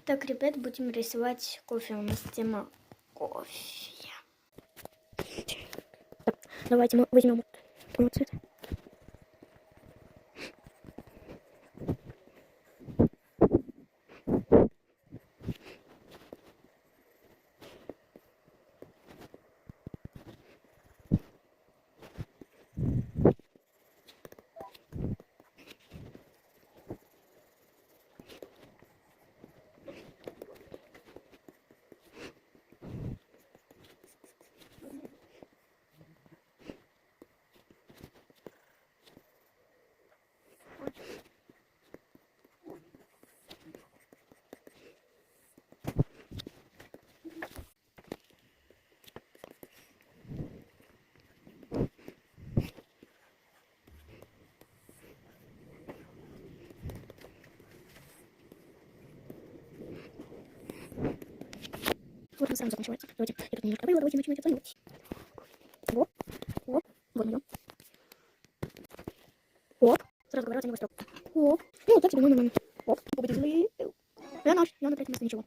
Так, ребят, будем рисовать кофе. У нас тема кофе. Так, давайте мы возьмем вот цвет. Вот он сам заканчивается. Давайте, я тут немножко добавила, давайте начнем оценивать. Оп, оп, вот мы. Оп, сразу говорю, оцениваю строк. Оп, ну вот так тебе, ну. Оп, победитель. Я наш, я на третьем месте, ничего.